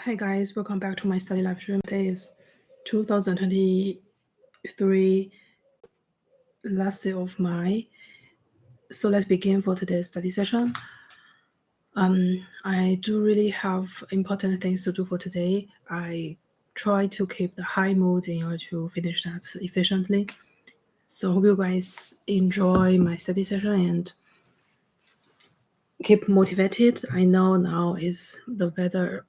Hey guys, welcome back to my study live stream. Today is 2023, last day of May. So let's begin for today's study session. I do really have important things to do for today. I try to keep the high mood in order to finish that efficiently. So hope you guys enjoy my study session and keep motivated. I know now is the weather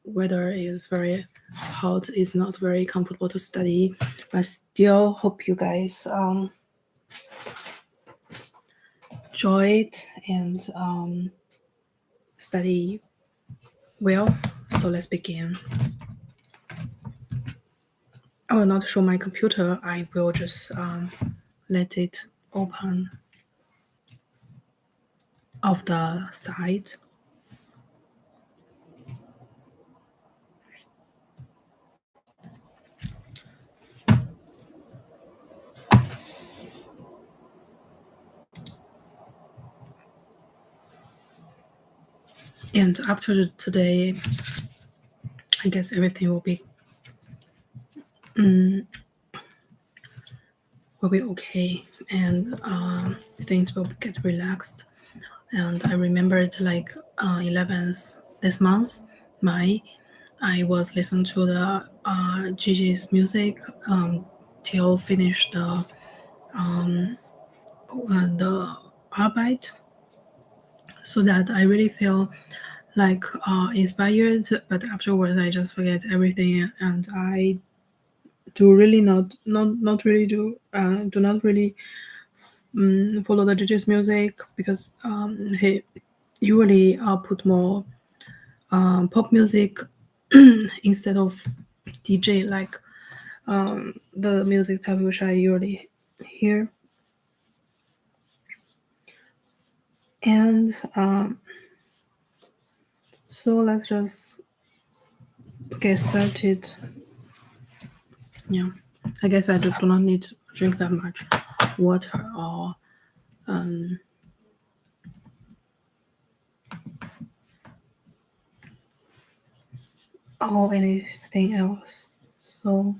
is very hot. It's not very comfortable to study, but still hope you guys enjoy it and study well. So let's begin. I will not show my computer. I will just let it open off the side. And after today, I guess everything will be okay, and things will get relaxed. And I remembered like 11th this month, May, I was listening to the Gigi's music till finish the Arbeit, so that I really feel like inspired. But afterwards, I just forget everything, and I do really not really do not really follow the DJ's music because he usually put more pop music instead of DJ, like the music type which I usually hear. And so let's just get started. Yeah, I guess I do not need to drink that much water or anything else. So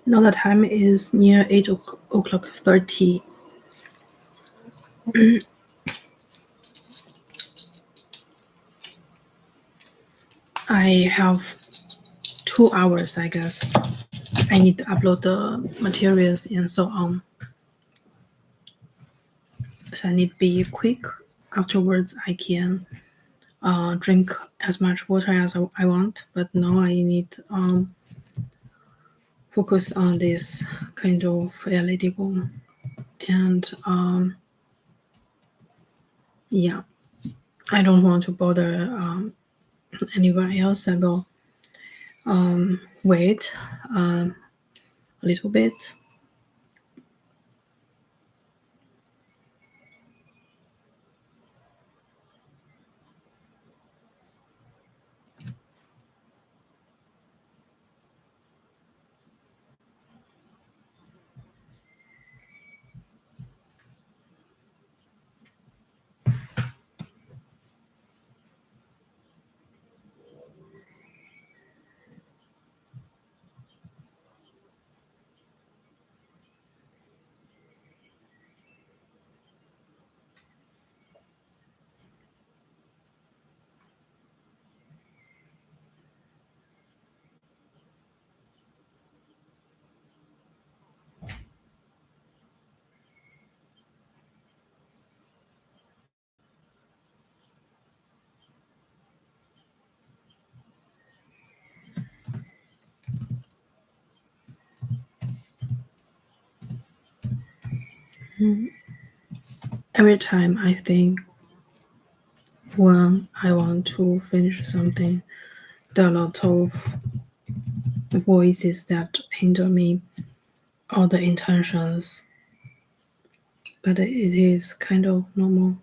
now the time is near 8 o'clock 30. I have 2 hours, I guess. I need to upload the materials and so on. So I need to be quick. Afterwards, I can drink as much water as I want. But now I need focus on this kind of analytical and yeah, I don't want to bother anyone else. I will wait a little bit. Every time I think when I want to finish something, there are a lot of voices that hinder me, all the intentions, but it is kind of normal.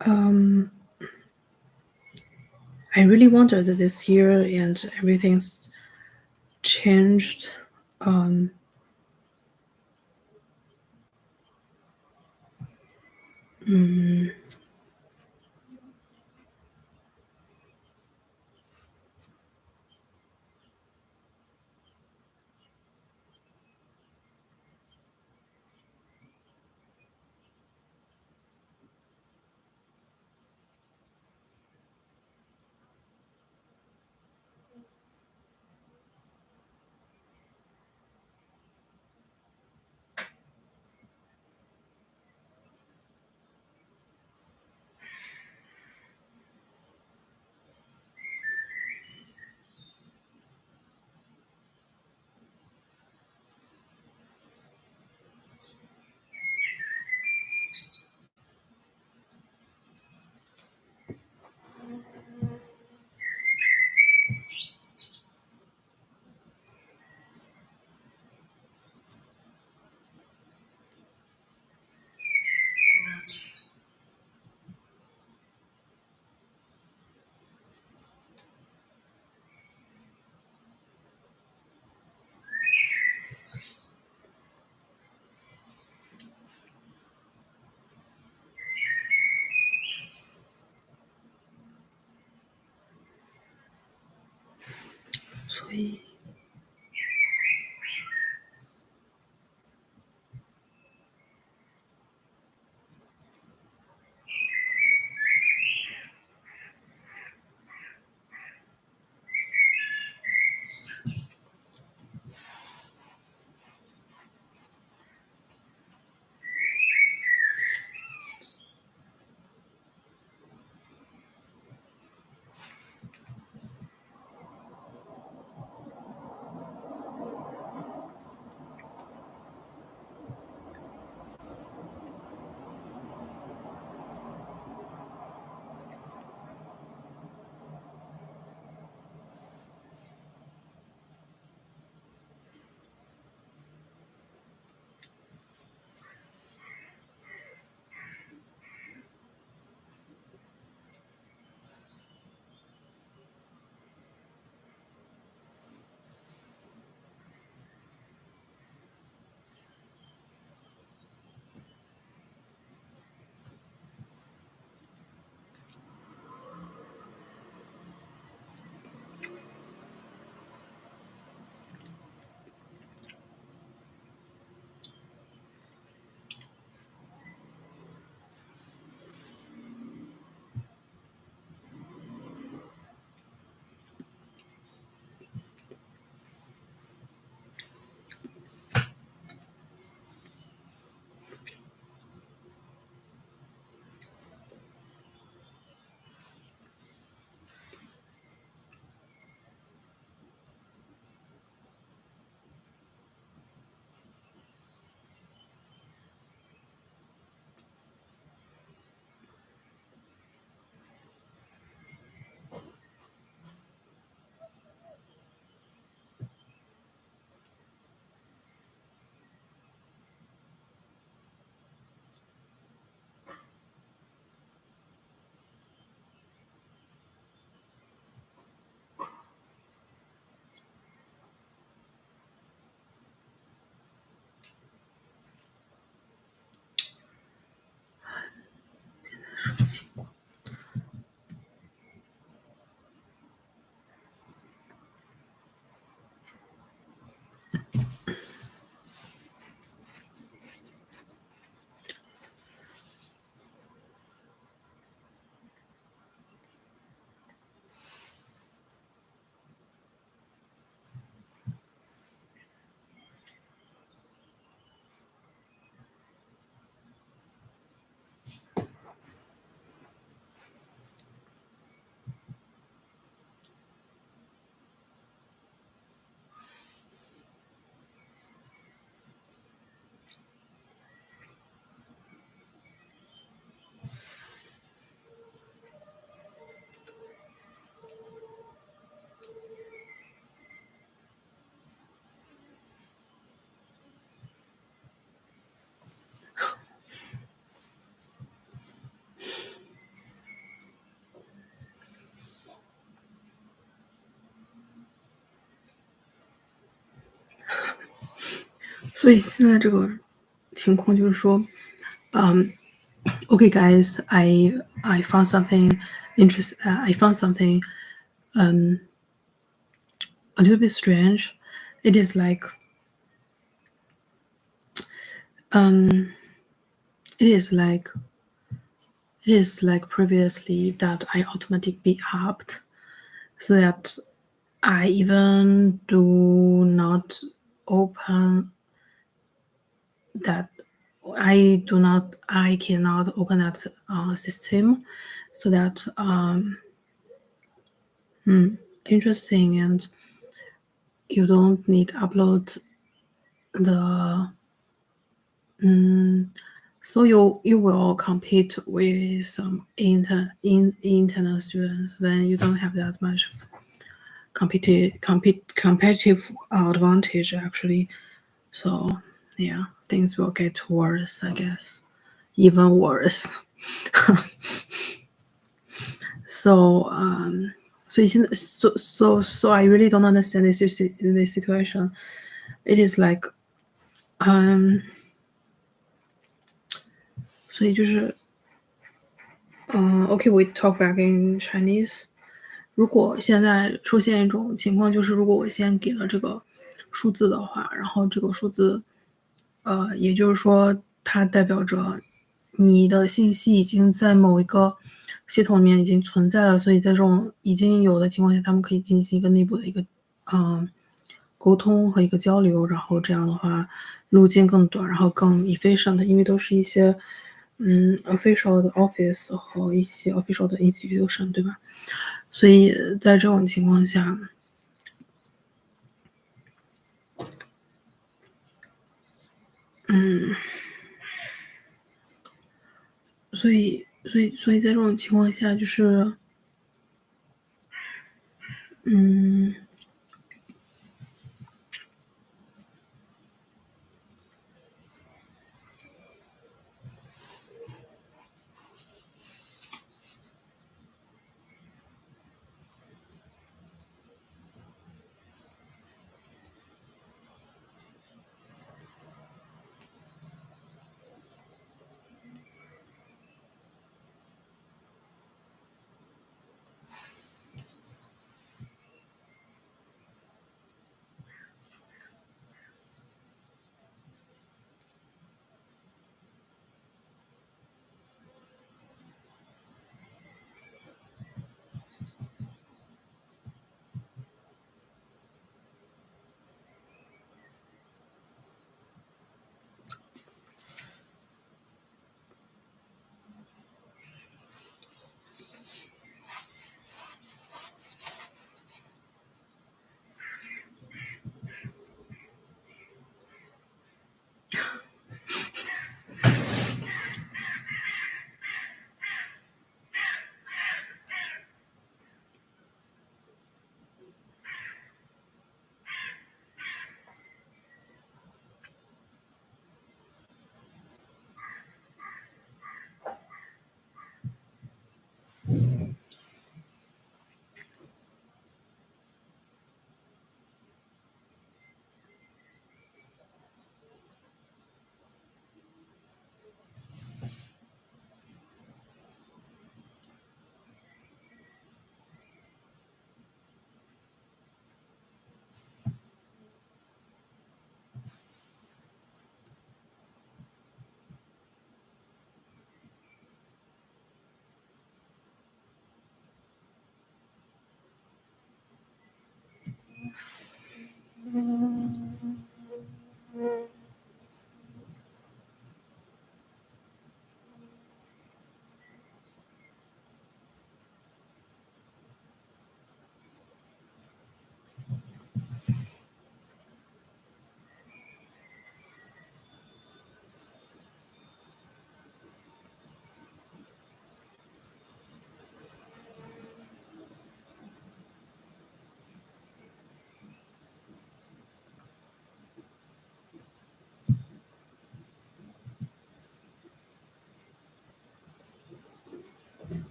Um, I really wanted this year, and everything's changed. Um, 嗯，所以所以现在这个情况就是说，okay guys, I found something interesting. I found something a little bit strange. It is like um it is like it is like previously that I automatically be upped so that I even do not open that I cannot open that system so that interesting, and you don't need to upload the so you will compete with some internal students, then you don't have that much competitive advantage actually. So yeah, things will get worse, I guess, even worse. So so I really don't understand this situation. It is like 所以就是okay, we talk back in Chinese. 如果现在出现一种情况，就是如果我先给了这个数字的话，然后这个数字，也就是说它代表着你的信息已经在某一个系统里面已经存在了，所以在这种已经有的情况下，他们可以进行一个内部的一个沟通和一个交流，然后这样的话路径更短，然后更 efficient，因为都是一些official 的 office 和一些 official 的 institution，对吧？所以在这种情况下，所以在这种情况下，就是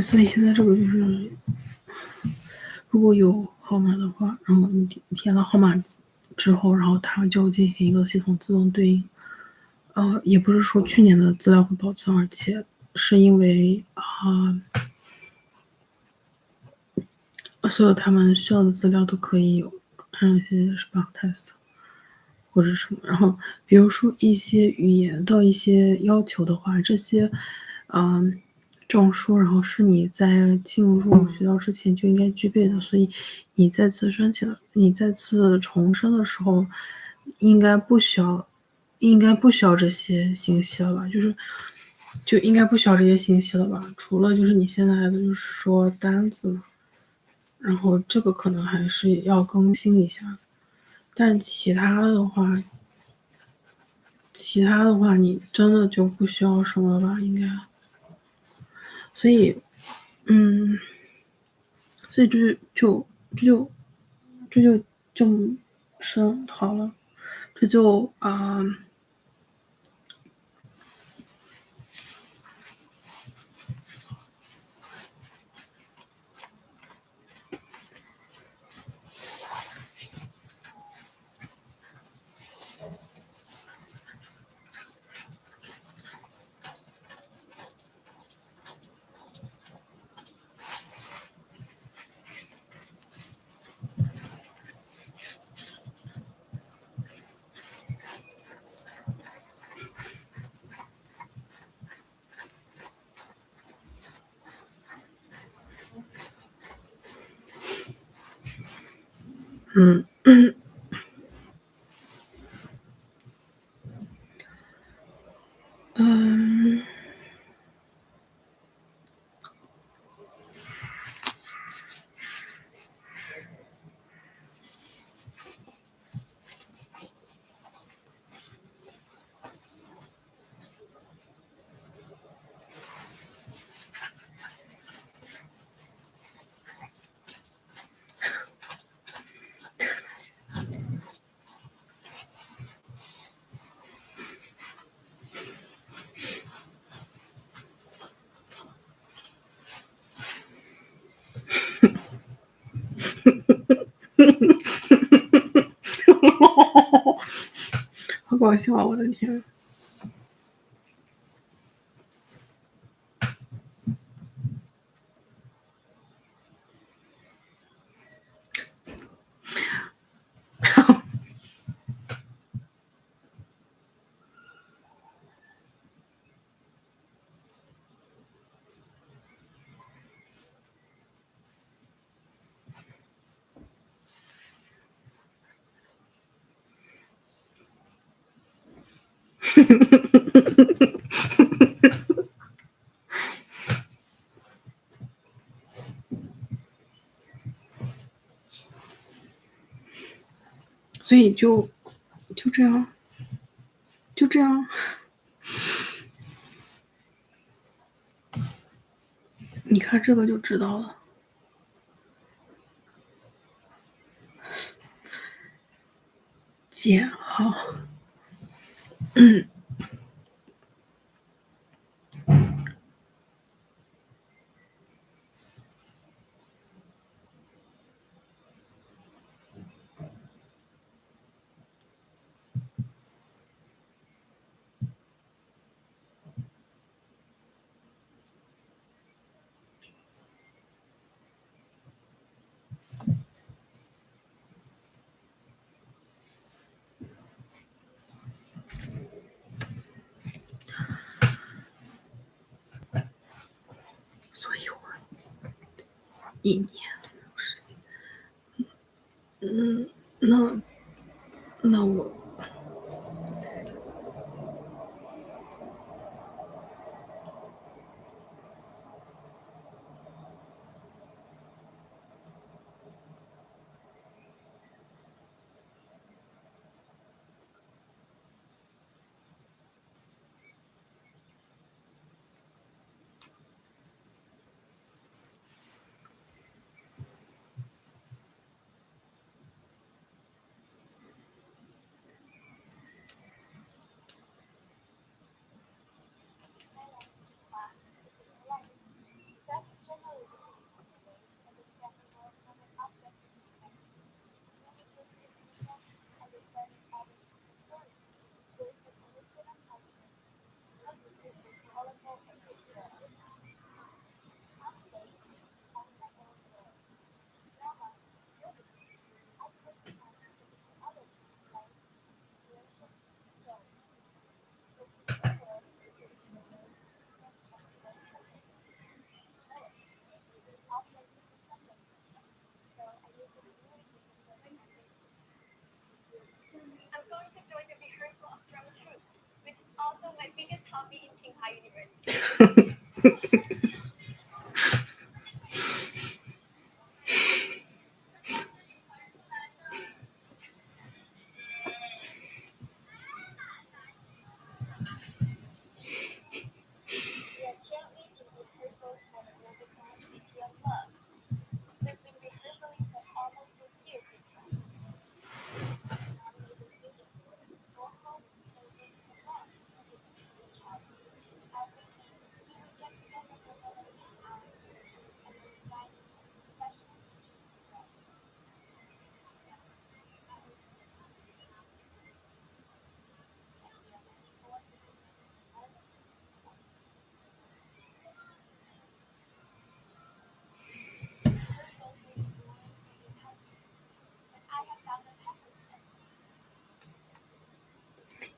所以现在这个就是，如果有号码的话，然后你填了号码之后，然后它就进行一个系统自动对应。也不是说去年的资料会保存，而且是因为所有他们需要的资料都可以有，像一些 Spark test 或者什么。然后比如说一些语言的一些要求的话，这些证书，然后是你在进入学校之前就应该具备的，所以你再次申请的，你再次重申的时候，应该不需要这些信息了吧？就应该不需要这些信息了吧？除了就是你现在的就是说单子嘛，然后这个可能还是要更新一下，但其他的话你真的就不需要什么了吧？应该，所以，嗯。所以这就生好了，这就嗯嗯。好搞笑啊！我的天。所以就这样，就这样，你看这个就知道了。减号。所以我1年时间。那我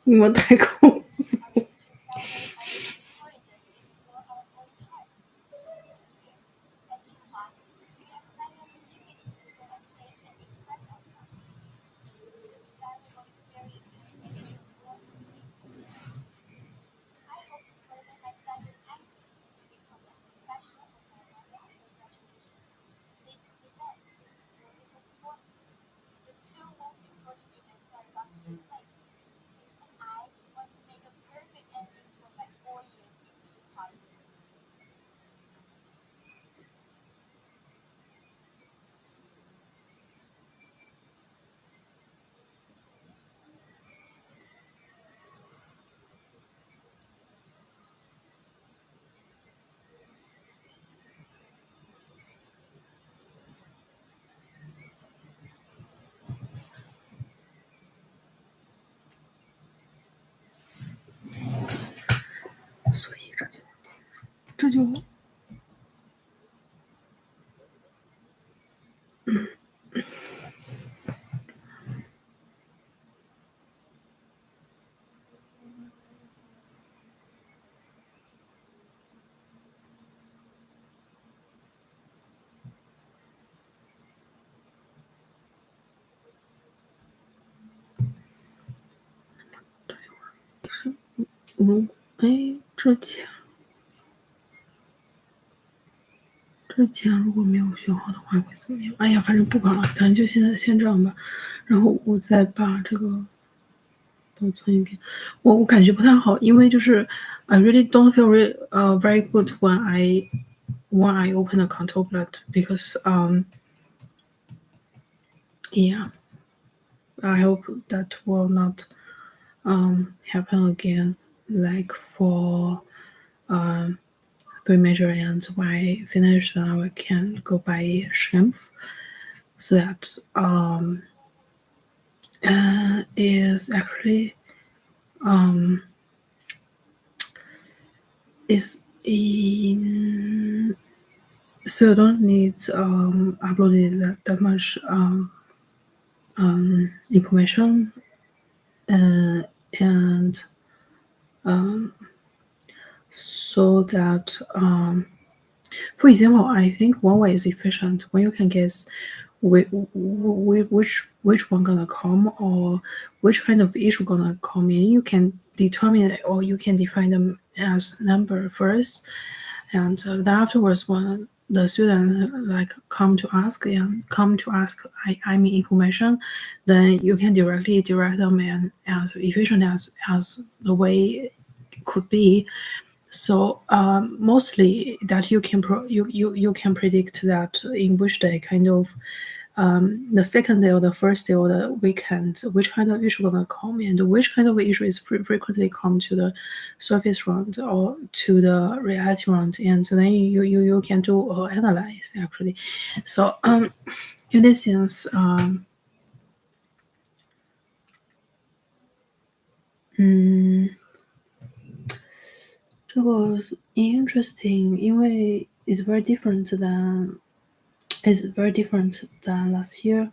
英文太空。所以这就之前如果没有选好的话会怎么样？哎呀，反正不管了，咱就现在先这样吧。然后我再把这个保存一遍。我感觉不太好，因为就是 I really don't feel very good when I open a control plate because yeah, I hope that will not happen again. Like for 3 measure and when I finish, then I can go buy shrimp. So that is actually is in so don't need uploaded that much information and so that for example, I think one way is efficient when you can guess which one gonna come or which kind of issue gonna come in. You can determine or you can define them as number first, and then afterwards when the students like come to ask I mean information, then you can directly direct them and as efficient as the way it could be. So mostly that you can predict that in which day kind of the second day or the first day or the weekend, which kind of issue gonna come and which kind of issue is frequently come to the surface round or to the reality round, and then you can do analyze actually. So in this sense, 这个 interesting，因为 it's very different than last year.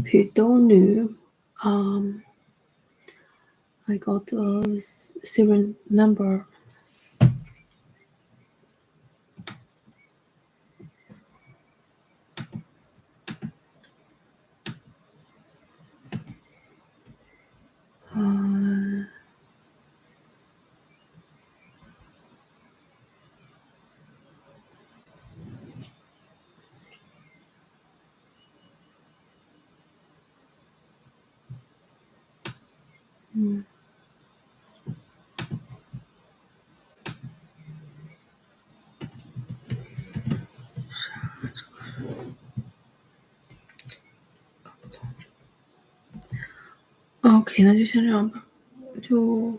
Pudonu, I got a serial number OK，那就先这样吧，就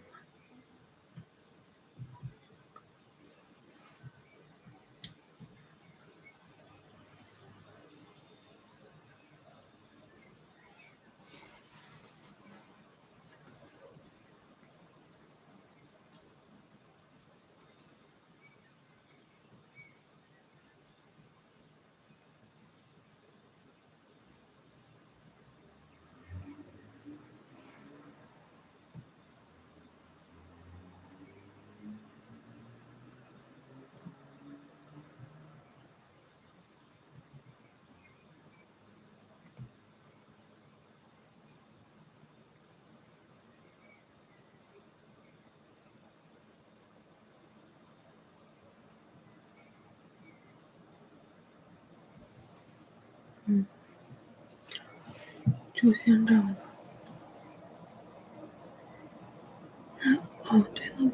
就先这样吧。哦，对，那我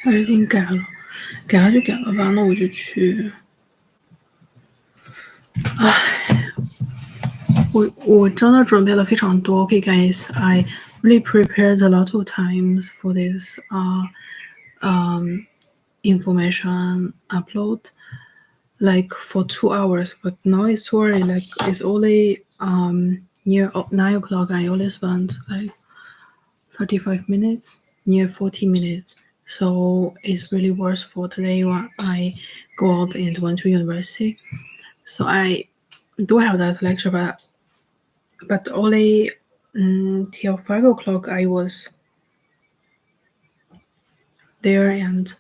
把事情改了，改了就改了吧，那我就去。我真的准备了非常多。Okay, guys, I really prepared a lot of times for this information upload, like for 2 hours. But now it's too early. Like it's only near 9 o'clock. I only spent like 35 minutes, near 40 minutes. So it's really worse for today when I go out and went to university. So I do have that lecture, but only till 5 o'clock I was there, and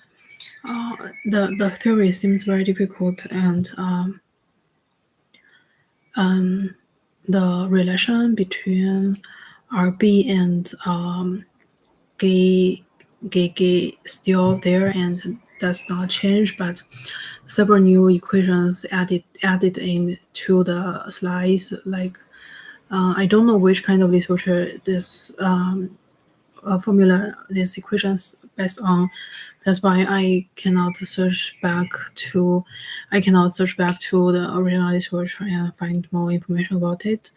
the theory seems very difficult, and the relation between RB and gay still there and does not change, but several new equations added into the slides. Like I don't know which kind of literature this formula, these equations based on. That's why I cannot search back to the original literature and find more information about it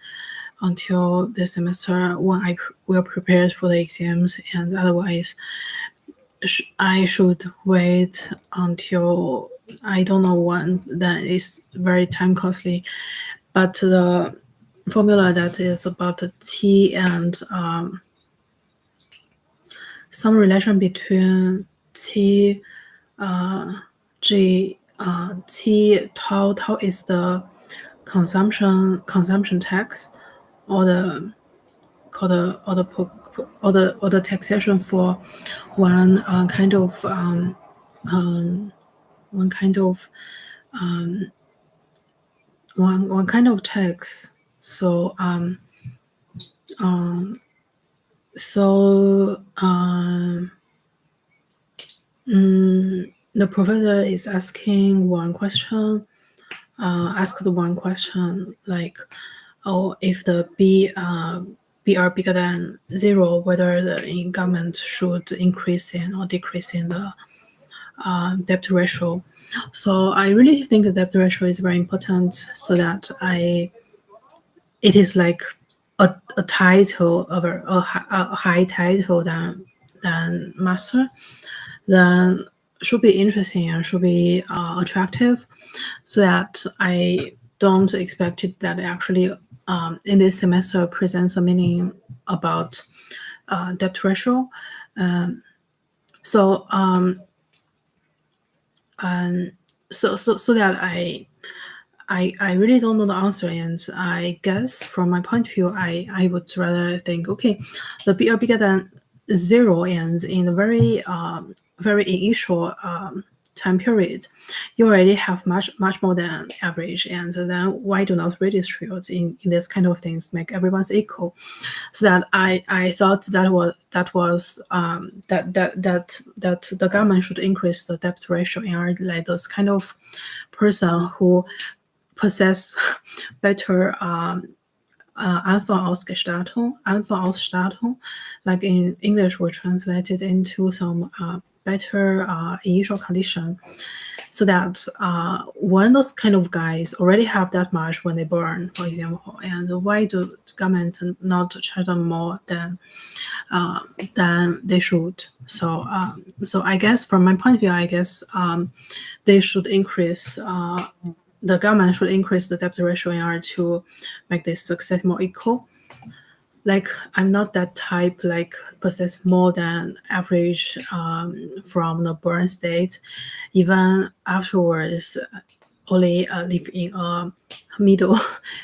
until this semester when I will prepare for the exams, and otherwise I should wait until I don't know when. That is very time costly. But the formula that is about T and some relation between T, G, T tau is the consumption tax, or the taxation for one kind of one kind of tax. So the professor is asking one question. Asked one question like, oh, if the B are bigger than 0, whether the government should increase in or decrease in the debt ratio. So I really think the debt ratio is very important, so that it is like a title of a high title than master, then should be interesting and should be attractive, so that I don't expect it that actually in this semester presents a meaning about debt ratio. So that I really don't know the answer, and I guess from my point of view, I would rather think, okay, the B are bigger than 0, and in a very initial time period, you already have much more than average, and then why do not redistribute in this kind of things, make everyone's equal? So that I thought that the government should increase the debt ratio, and like this kind of person who possess better Anfangsausstattung. Like in English, we translate it into some better initial condition, so that when those kind of guys already have that much when they burn, for example, and why do government not charge them more than they should? So I guess from my point of view, I guess they should increase. The government should increase the debt ratio in order to make this success more equal. Like I'm not that type like possess more than average from the burn state. Even afterwards, only live in a middle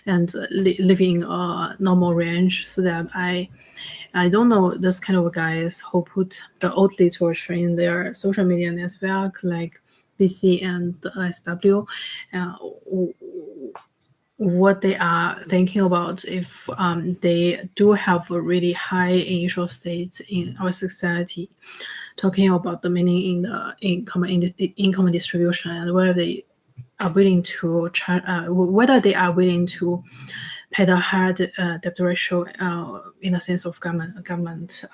and live in a normal range, so that I don't know this kind of guys who put the old literature in their social media network like BC and SW, what they are thinking about if they do have a really high initial state in our society, talking about the meaning in the income distribution, and whether they are willing to pay the higher debt ratio in the sense of government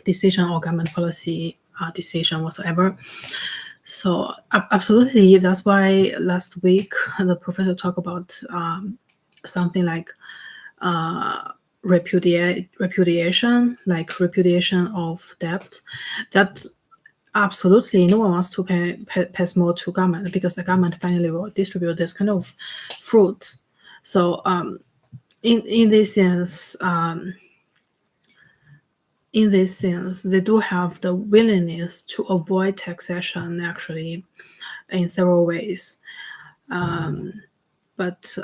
decision or government policy decision whatsoever. So absolutely, that's why last week the professor talked about something like repudiation, like repudiation of debt. That absolutely no one wants to pay more to government, because the government finally will distribute this kind of fruit. So in this sense, they do have the willingness to avoid taxation, actually, in several ways. But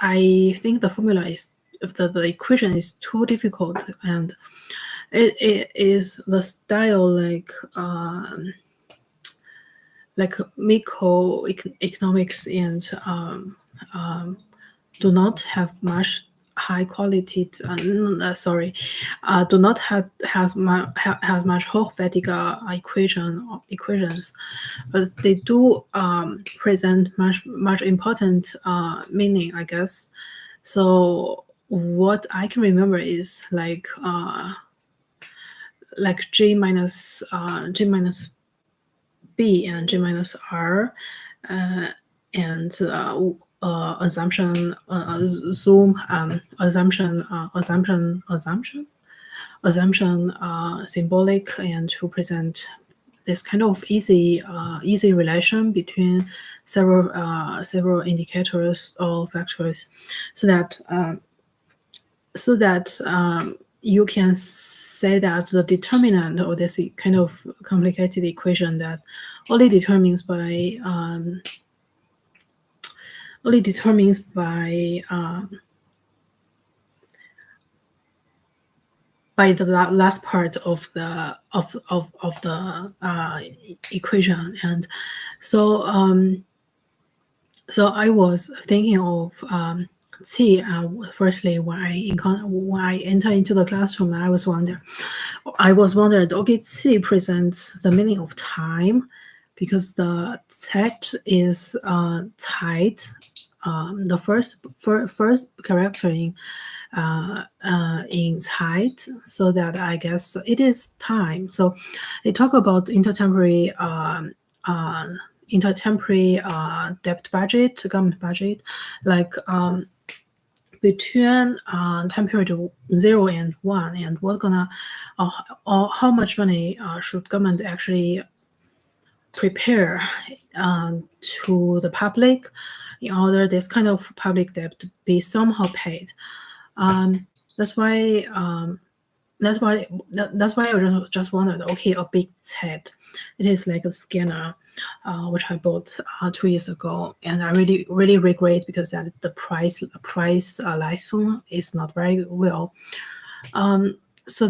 I think the formula is, the equation is too difficult, and it is the style like microeconomics and do not have much high quality. Do not have much Hochwertige equations, but they do present much important meaning, I guess. So what I can remember is like G minus B and G minus R, and assumption, zoom, assumption, symbolic, and to present this kind of easy relation between several indicators or factors, so that you can say that the determinant of this kind of complicated equation that only determines by the last part of the equation. And so I was thinking of Qi. Firstly, when I enter into the classroom, I was wondered, okay, Qi presents the meaning of time, because the text is Zeit, the first character in Zeit, so that I guess it is time. So they talk about intertemporary debt budget, government budget, like between time period 0 and 1, and what gonna or how much money should government actually prepare to the public in order this kind of public debt be somehow paid. That's why I just wondered, okay, a big set, it is like a scanner, which I bought 2 years ago, and I really regret, because that the price license is not very well. So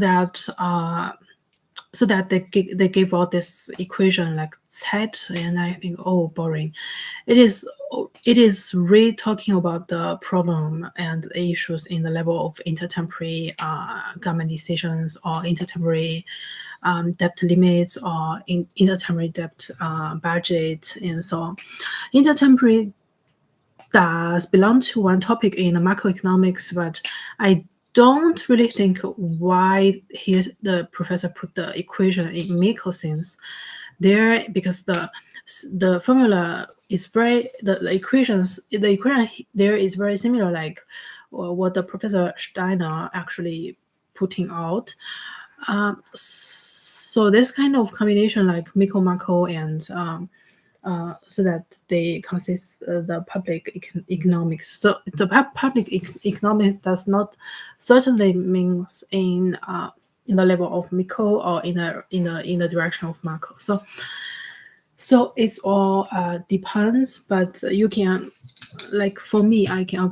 that they gave out this equation like set, and I think, oh, boring. It is really talking about the problem and issues in the level of intertemporary government decisions, or intertemporary debt limits, or intertemporary debt budget, and so on. Intertemporary does belong to one topic in the macroeconomics, but I don't really think why the professor put the equation in micro sense there, because the formula is the equation there is very similar, like what the Professor Steiner actually putting out. So this kind of combination, like micro macro, and so that they consist the public economics. So the public economics does not certainly means in the level of micro, or in the direction of macro. So it's all depends, but you can, like, for me, I can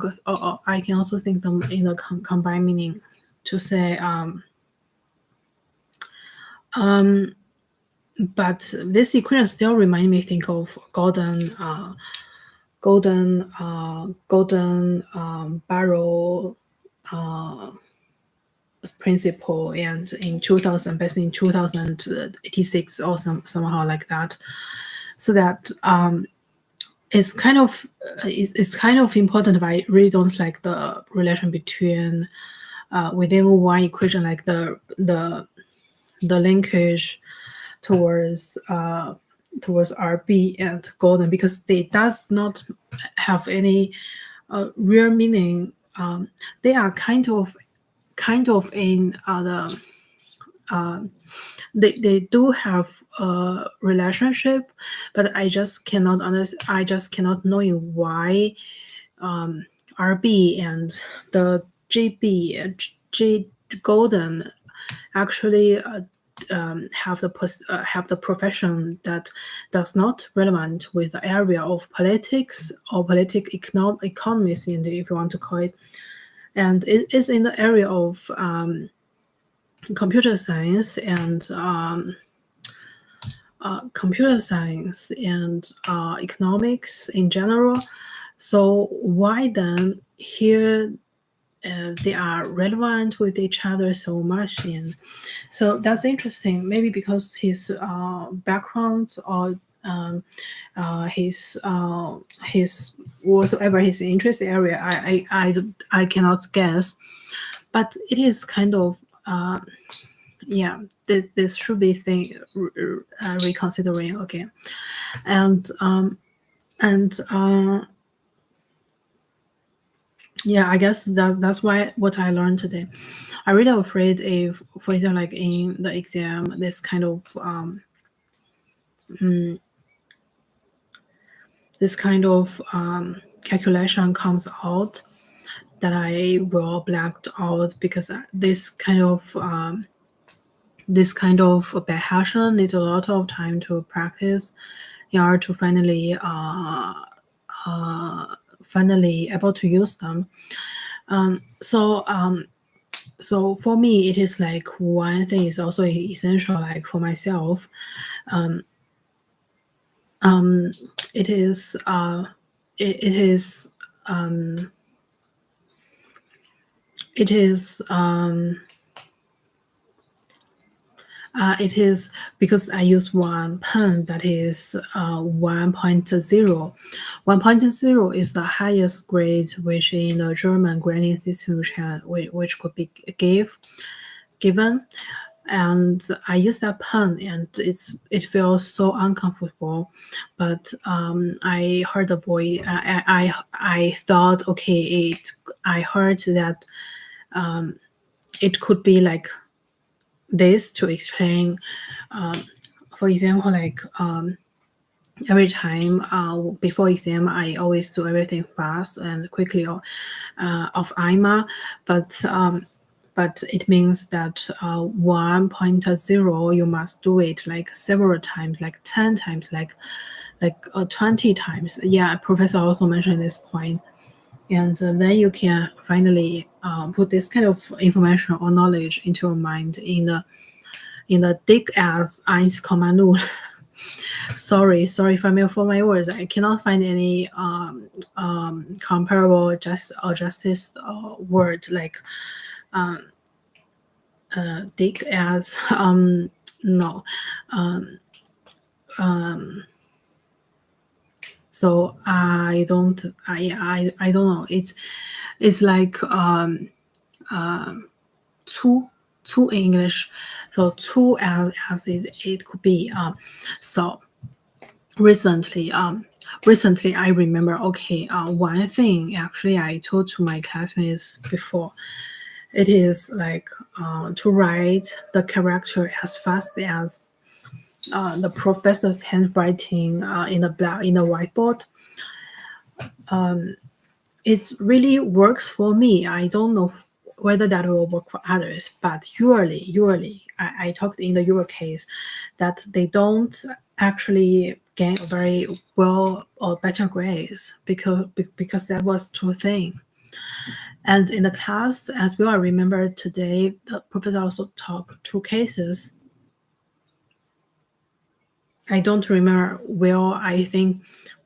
also think them in a combined meaning, to say but this equation still remind me think of golden barrel principle, and in 2000, based in 2086, or somehow like that. So that it's kind of important, but I really don't like the relation between within one equation, like the the linkage towards RB and golden, because they does not have any real meaning. They are kind of in the they do have a relationship, but I just cannot know why RB and the G golden actually have the profession that does not relevant with the area of politics or economics, if you want to call it, and it is in the area of computer science and economics in general. So why then here they are relevant with each other so much? And so that's interesting. Maybe because his background or his whatsoever his interest area, I cannot guess. But it is kind of yeah, this should be reconsidering again. And yeah, I guess that's why what I learned today. I'm really afraid if, for example, like in the exam, this kind of calculation comes out, that I will blacked out, because this kind of passion needs a lot of time to practice in order to finally able to use them. So for me, it is like one thing is also essential, like for myself. It is because I use one pen that is 1.0. 1.0 is the highest grade which in the German grading system which could be given. And I use that pen, and it feels so uncomfortable. But I heard a voice. I thought, okay, I heard that it could be like this to explain. For example, like every time before exam, I always do everything fast and quickly off IMA, but it means that 1.0 you must do it like several times, like 10 times, like 20 times. Yeah, professor also mentioned this point. And then you can finally put this kind of information or knowledge into your mind in the dick as 1,0. Sorry if I may for my words. I cannot find any comparable justice word like dick as no. So I don't know. It's like two English, so two as it could be. So recently I remember, okay, one thing actually I told to my classmates before, it is like to write the character as fast as the professor's handwriting in the whiteboard. It really works for me. I don't know whether that will work for others, but usually I talked in the your case that they don't actually gain very well or better grades because that was true thing. And in the class as well, I remember today the professor also talked two cases. I don't remember well. I think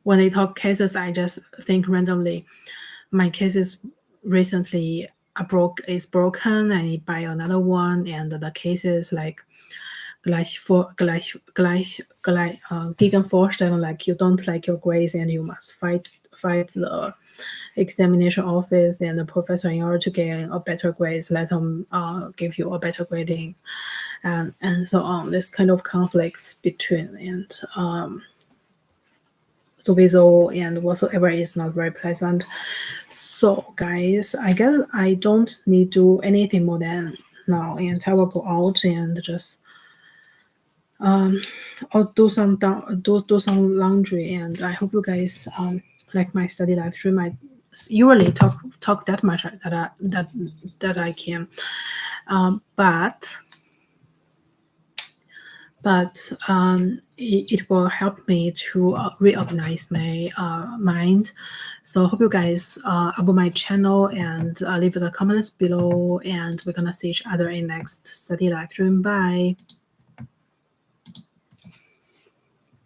when they talk cases, I just think randomly. My case is recently is broken. I need buy another one, and the case is like Gegenvorstellung, like you don't like your grades and you must fight the examination office and the professor in order to get a better grades. Let them give you a better grading. and so on. This kind of conflicts between and the visual and whatsoever is not very pleasant. So guys, I guess I don't need to do anything more than now, and I will go out and just I'll do some laundry, and I hope you guys like my study live stream. I usually talk that much that I can, but it will help me to reorganize my mind. So hope you guys about my channel and leave the comments below, and we're gonna see each other in next study live stream. Bye.